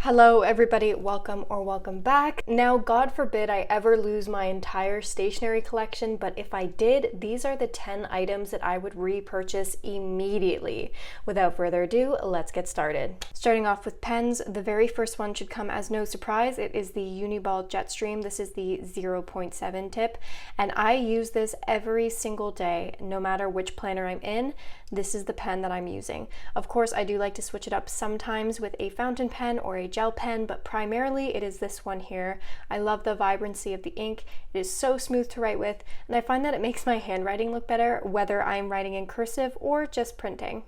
Hello everybody, welcome back. Now, God forbid I ever lose my entire stationery collection, but if I did, these are the 10 items that I would repurchase immediately. Without further ado, let's get started. Starting off with pens, the very first one should come as no surprise. It is the Uniball Jetstream. This is the 0.7 tip, and I use this every single day, no matter which planner I'm in. This is the pen that I'm using. Of course, I do like to switch it up sometimes with a fountain pen or a gel pen, but primarily it is this one here. I love the vibrancy of the ink. It is so smooth to write with, and I find that it makes my handwriting look better, whether I'm writing in cursive or just printing.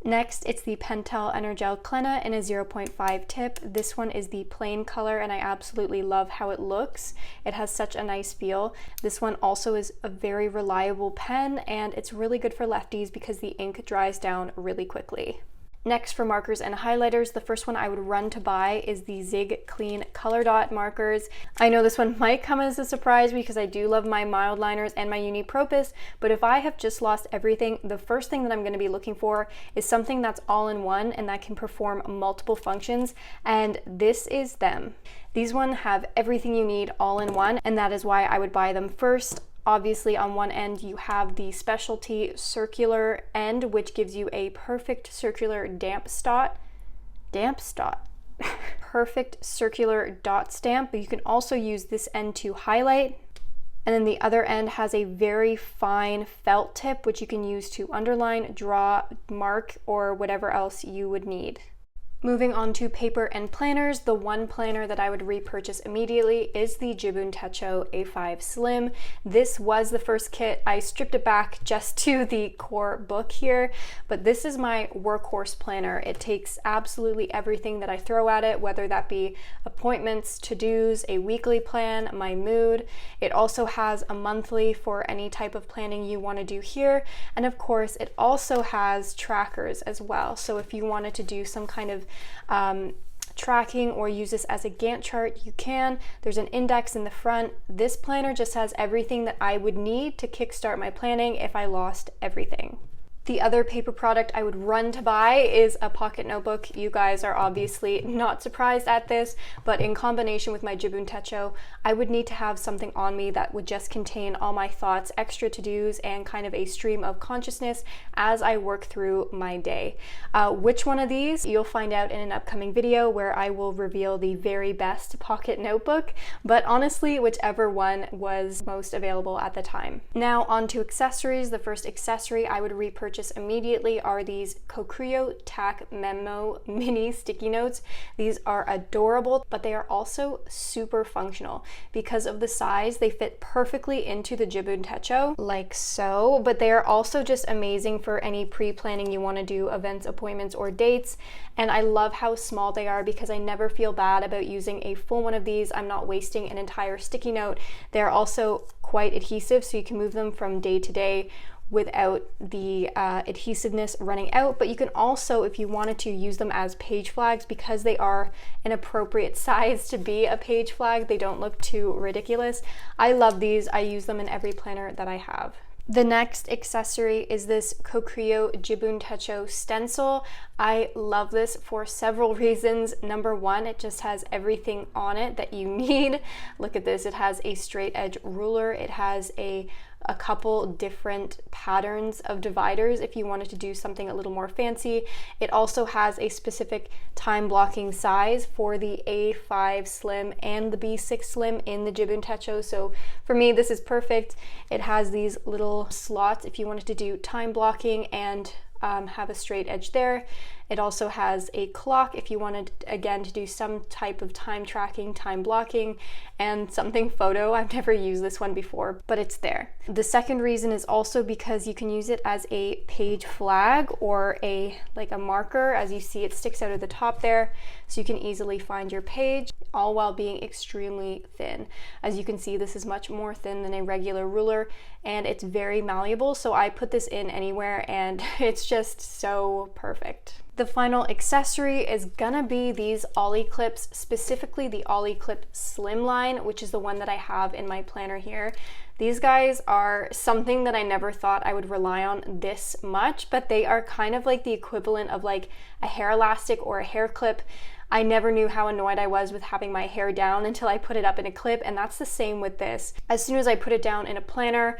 Next, it's the Pentel Energel Clenna in a 0.5 tip. This one is the plain color, and I absolutely love how it looks. It has such a nice feel. This one also is a very reliable pen, and it's really good for lefties because the ink dries down really quickly. Next, for markers and highlighters, the first one I would run to buy is the Zig Clean Color Dot markers. I know this one might come as a surprise because I do love my mild liners and my Unipropus, but if I have just lost everything, the first thing that I'm going to be looking for is something that's all-in-one and that can perform multiple functions, and this is them. These ones have everything you need all in one, and that is why I would buy them first. Obviously, on one end you have the specialty circular end, which gives you a perfect circular perfect circular dot stamp, but you can also use this end to highlight. And then the other end has a very fine felt tip, which you can use to underline, draw, mark, or whatever else you would need. Moving on to paper and planners, the one planner that I would repurchase immediately is the Jibun Techo A5 Slim. This was the first kit. I stripped it back just to the core book here, but this is my workhorse planner. It takes absolutely everything that I throw at it, whether that be appointments, to-dos, a weekly plan, my mood. It also has a monthly for any type of planning you want to do here, and of course it also has trackers as well. So if you wanted to do some kind of tracking or use this as a Gantt chart, you can. There's an index in the front. This planner just has everything that I would need to kickstart my planning if I lost everything. The other paper product I would run to buy is a pocket notebook. You guys are obviously not surprised at this, but in combination with my Jibun Techo, I would need to have something on me that would just contain all my thoughts, extra to-dos, and kind of a stream of consciousness as I work through my day. Which one of these you'll find out in an upcoming video where I will reveal the very best pocket notebook, but honestly, whichever one was most available at the time. Now on to accessories. The first accessory I would repurchase immediately are these Kokrio Tack Memo Mini Sticky Notes. These are adorable, but they are also super functional. Because of the size, they fit perfectly into the Jibun Techo, like so, but they are also just amazing for any pre-planning you want to do, events, appointments, or dates. And I love how small they are because I never feel bad about using a full one of these. I'm not wasting an entire sticky note. They're also quite adhesive, so you can move them from day to day without the adhesiveness running out, but you can also, if you wanted to, use them as page flags because they are an appropriate size to be a page flag. They don't look too ridiculous. I love these. I use them in every planner that I have. The next accessory is this Kokrio Jibun Techo stencil. I love this for several reasons. Number one, it just has everything on it that you need. Look at this. It has a straight edge ruler. It has a couple different patterns of dividers if you wanted to do something a little more fancy. It also has a specific time blocking size for the A5 Slim and the B6 Slim in the Jibun Techo. So for me, this is perfect. It has these little slots if you wanted to do time blocking and have a straight edge there. It also has a clock if you wanted, again, to do some type of time tracking, time blocking, and something photo. I've never used this one before, but it's there. The second reason is also because you can use it as a page flag or like a marker. As you see, it sticks out of the top there, so you can easily find your page, all while being extremely thin. As you can see, this is much more thin than a regular ruler, and it's very malleable, so I put this in anywhere, and it's just so perfect. The final accessory is gonna be these Ollie clips, specifically the Ollie Clip Slimline, which is the one that I have in my planner here. These guys are something that I never thought I would rely on this much, but they are kind of like the equivalent of like a hair elastic or a hair clip. I never knew how annoyed I was with having my hair down until I put it up in a clip, and that's the same with this. As soon as I put it down in a planner,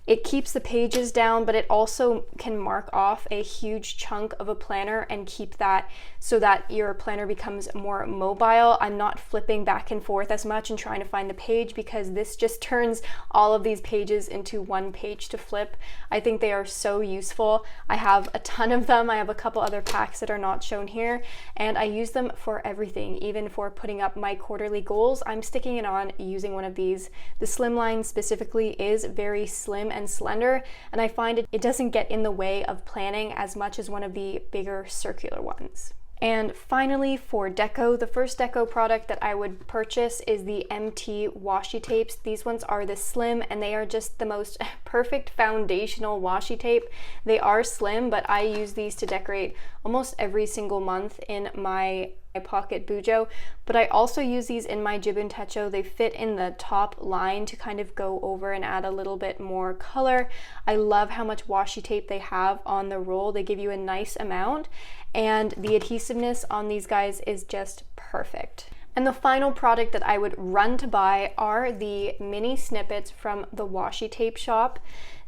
it keeps the pages down, but it also can mark off a huge chunk of a planner and keep that so that your planner becomes more mobile. I'm not flipping back and forth as much and trying to find the page, because this just turns all of these pages into one page to flip. I think they are so useful. I have a ton of them. I have a couple other packs that are not shown here, and I use them for everything. Even for putting up my quarterly goals, I'm sticking it on using one of these. The Slimline specifically is very slim and slender, and I find it doesn't get in the way of planning as much as one of the bigger circular ones. And finally, for Deco, the first Deco product that I would purchase is the MT washi tapes. These ones are the slim, and they are just the most perfect foundational washi tape. They are slim, but I use these to decorate almost every single month in my pocket bujo, but I also use these in my jibun techo. They fit in the top line to kind of go over and add a little bit more color. I love how much washi tape they have on the roll. They give you a nice amount, and the adhesiveness on these guys is just perfect. And the final product that I would run to buy are the mini snippets from the washi tape shop.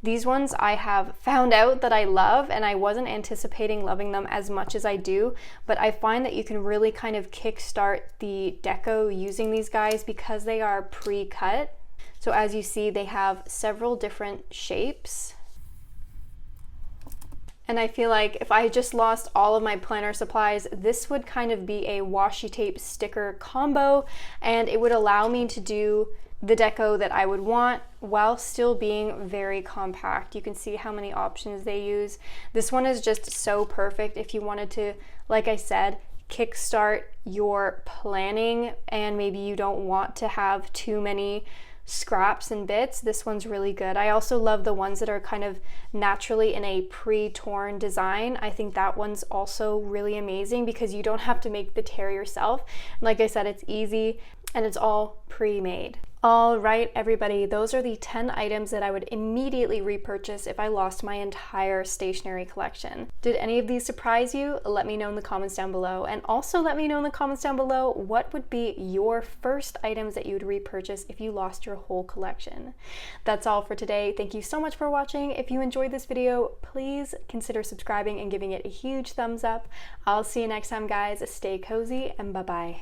These ones I have found out that I love, and I wasn't anticipating loving them as much as I do, but I find that you can really kind of kickstart the deco using these guys because they are pre-cut. So as you see, they have several different shapes. And I feel like if I just lost all of my planner supplies, this would kind of be a washi tape sticker combo, and it would allow me to do the deco that I would want while still being very compact. You can see how many options they use. This one is just so perfect if you wanted to, like I said, kickstart your planning and maybe you don't want to have too many scraps and bits. This one's really good. I also love the ones that are kind of naturally in a pre-torn design. I think that one's also really amazing because you don't have to make the tear yourself. Like I said, it's easy and it's all pre-made. All right, everybody, those are the 10 items that I would immediately repurchase if I lost my entire stationery collection. Did any of these surprise you? Let me know in the comments down below. And also let me know in the comments down below what would be your first items that you would repurchase if you lost your whole collection. That's all for today. Thank you so much for watching. If you enjoyed this video, please consider subscribing and giving it a huge thumbs up. I'll see you next time, guys. Stay cozy and bye-bye.